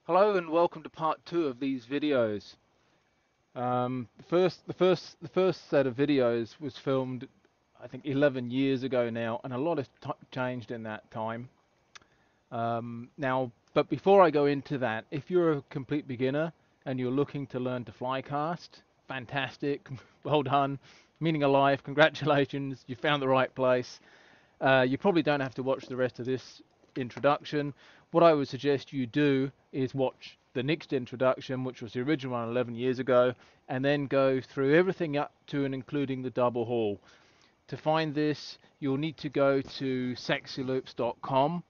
Hello and welcome to part two of these videos. The first set of videos was filmed, I think, 11 years ago now, and a lot has changed in that time. But before I go into that, if you're a complete beginner and you're looking to learn to fly cast, fantastic, well done, meaning of life, congratulations, you found the right place. You probably don't have to watch the rest of this introduction. What I would suggest you do is watch the next introduction, which was the original one 11 years ago, and then go through everything up to and including the double haul. To find this, you'll need to go to sexyloops.com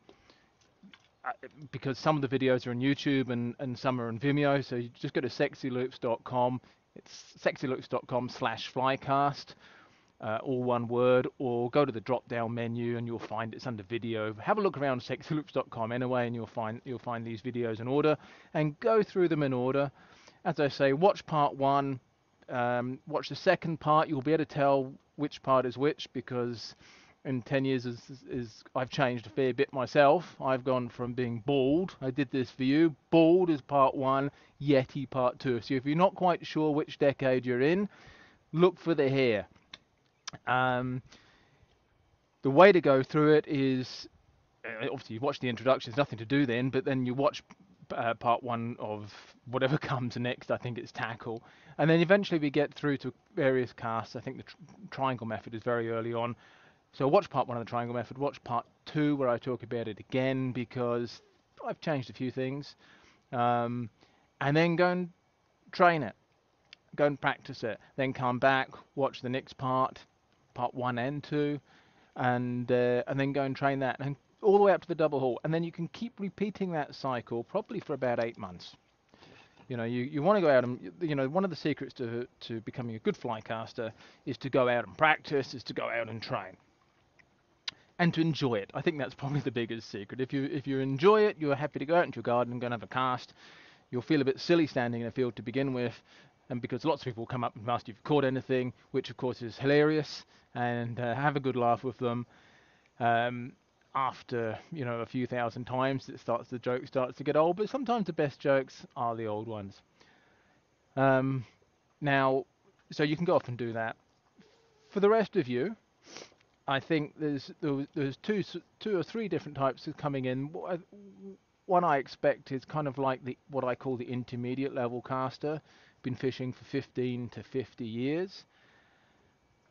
because some of the videos are on YouTube and some are on Vimeo. So you just go to sexyloops.com. It's sexyloops.com/flycast. All one word, or go to the drop down menu and you'll find it's under video. Have a look around sexyloops.com anyway and you'll find these videos in order and go through them in order. As I say, watch part one, watch the second part. You'll be able to tell which part is which because in 10 years I've changed a fair bit myself. I've gone from being bald, I did this for you, bald is part one, Yeti part two. So if you're not quite sure which decade you're in, look for the hair. Um, the way to go through it is obviously you watch the introduction. There's nothing to do then, but then you watch part one of whatever comes next. I think it's tackle, and then eventually we get through to various casts. I think the triangle method is very early on. So watch part one of the triangle method. Watch part two where I talk about it again because I've changed a few things, and then go and train it. Go and practice it. Then come back, watch the next part one and two, and then go and train that, and all the way up to the double haul, and then you can keep repeating that cycle probably for about 8 months. You want to go out and one of the secrets to becoming a good fly caster is to go out and practice, is to go out and train, and to enjoy it. I think that's probably the biggest secret. If you enjoy it, you're happy to go out into your garden and go and have a cast. You'll feel a bit silly standing in a field to begin with, and because lots of people come up and ask you if you've caught anything, which of course is hilarious, and have a good laugh with them. After a few thousand times, the joke starts to get old, but sometimes the best jokes are the old ones. Now, so you can go off and do that. For the rest of you, I think there's two or three different types of coming in. One I expect is kind of like what I call the intermediate level caster. Been fishing for 15 to 50 years,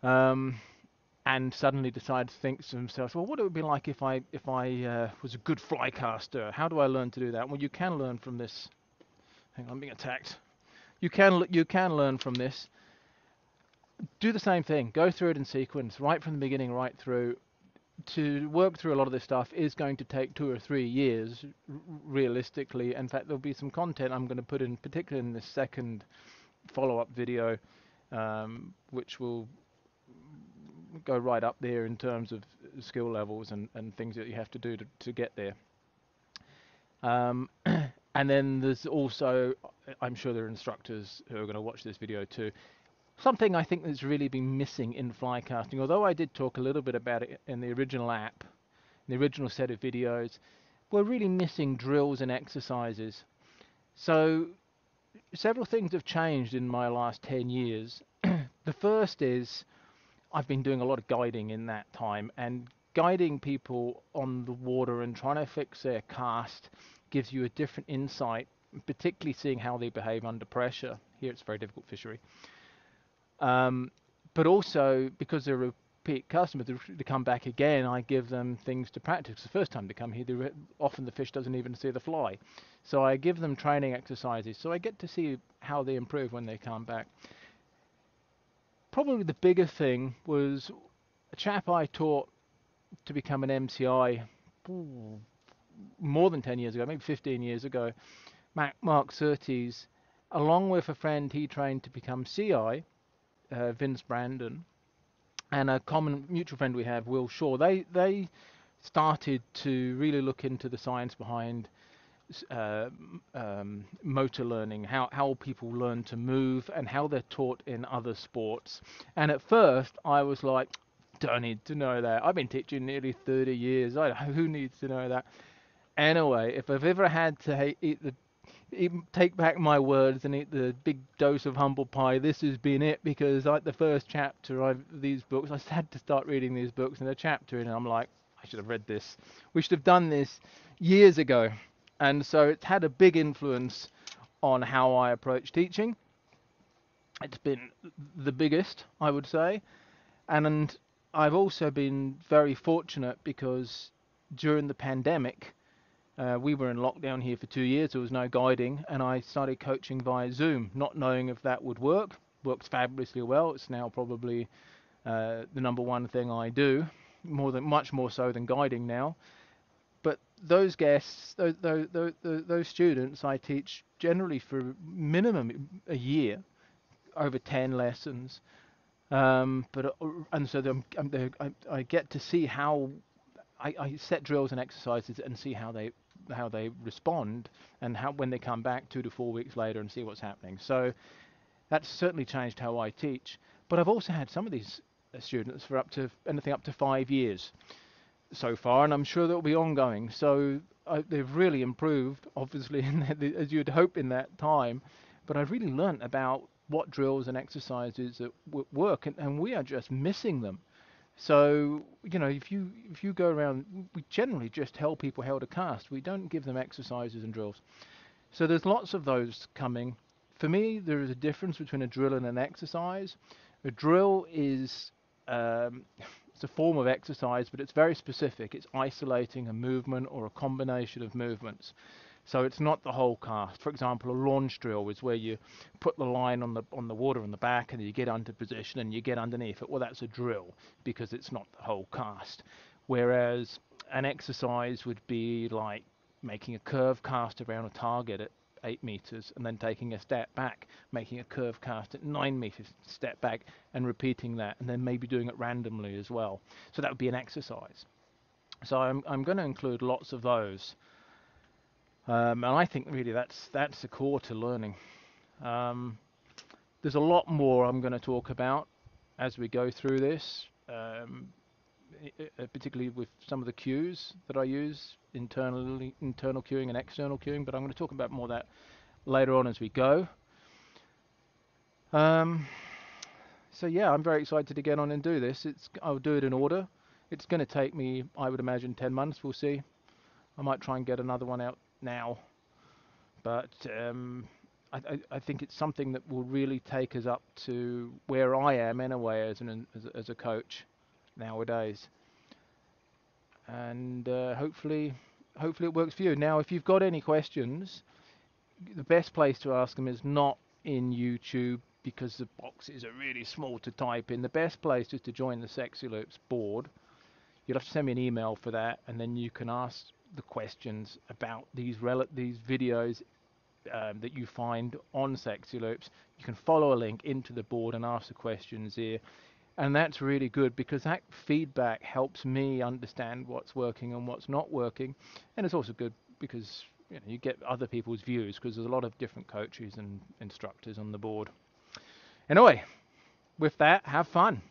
and suddenly decide to think to themselves, well, what it would be like if I was a good fly caster? How do I learn to do that? Well, you can learn from this. Hang on, I'm being attacked. You can learn from this. Do the same thing. Go through it in sequence, right from the beginning, right through. To work through a lot of this stuff is going to take 2 or 3 years, realistically. In fact, there'll be some content I'm going to put in, particularly in this second follow-up video, which will go right up there in terms of skill levels and things that you have to do to get there. And then there's also, I'm sure there are instructors who are going to watch this video too. Something I think that's really been missing in fly casting, although I did talk a little bit about it in the original app, in the original set of videos, we're really missing drills and exercises. So several things have changed in my last 10 years. The first is I've been doing a lot of guiding in that time, and guiding people on the water and trying to fix their cast gives you a different insight, particularly seeing how they behave under pressure. Here it's a very difficult fishery. But also, because they're a repeat customer, to come back again, I give them things to practice. The first time they come here, often the fish doesn't even see the fly. So I give them training exercises, so I get to see how they improve when they come back. Probably the bigger thing was a chap I taught to become an MCI more than 10 years ago, maybe 15 years ago, Mark Surtees, along with a friend he trained to become CI, Vince Brandon, and a common mutual friend we have, Will Shaw. They started to really look into the science behind motor learning, how people learn to move and how they're taught in other sports. And at first I was like, don't need to know that. I've been teaching nearly 30 years. Who needs to know that? Anyway, if I've ever had to take back my words and eat the big dose of humble pie. This has been it, because like the first chapter of these books, I had to start reading these books, and a chapter in it, I'm like, I should have read this. We should have done this years ago. And so it's had a big influence on how I approach teaching. It's been the biggest, I would say. And I've also been very fortunate because during the pandemic, we were in lockdown here for 2 years. There was no guiding, and I started coaching via Zoom, not knowing if that would work. Works fabulously well. It's now probably the number one thing I do, much more so than guiding now. But those guests, those students, I teach generally for minimum a year, over 10 lessons. And so I get to see how I set drills and exercises and see how they respond, and how when they come back 2 to 4 weeks later and see what's happening. So that's certainly changed how I teach. But I've also had some of these students for anything up to 5 years so far, and I'm sure that will be ongoing. So they've really improved, obviously, as you'd hope in that time. But I've really learnt about what drills and exercises that work, and we are just missing them. So, if you go around, we generally just tell people how to cast. We don't give them exercises and drills. So there's lots of those coming. For me, there is a difference between a drill and an exercise. A drill is it's a form of exercise, but it's very specific. It's isolating a movement or a combination of movements. So it's not the whole cast. For example, a launch drill is where you put the line on the water on the back, and you get under position and you get underneath it. Well, that's a drill because it's not the whole cast. Whereas an exercise would be like making a curve cast around a target at 8 meters and then taking a step back, making a curve cast at 9 meters, step back, and repeating that, and then maybe doing it randomly as well. So that would be an exercise. So I'm going to include lots of those. And I think really that's the core to learning. Um, there's a lot more I'm going to talk about as we go through this, particularly with some of the cues that I use internal cueing and external cueing. But I'm going to talk about more of that later on as we go. Um, so yeah, I'm very excited to get on and do this. I'll do it in order. It's going to take me, I would imagine, 10 months. We'll see. I might try and get another one out now. But I think it's something that will really take us up to where I am anyway as a coach nowadays. And hopefully it works for you. Now, if you've got any questions, the best place to ask them is not in YouTube, because the boxes are really small to type in. The best place is to join the Sexy Loops board. You'll have to send me an email for that, and then you can ask the questions about these videos that you find on Sexy Loops. You can follow a link into the board and ask the questions here. And that's really good, because that feedback helps me understand what's working and what's not working. And it's also good because you get other people's views, because there's a lot of different coaches and instructors on the board. Anyway, with that, have fun.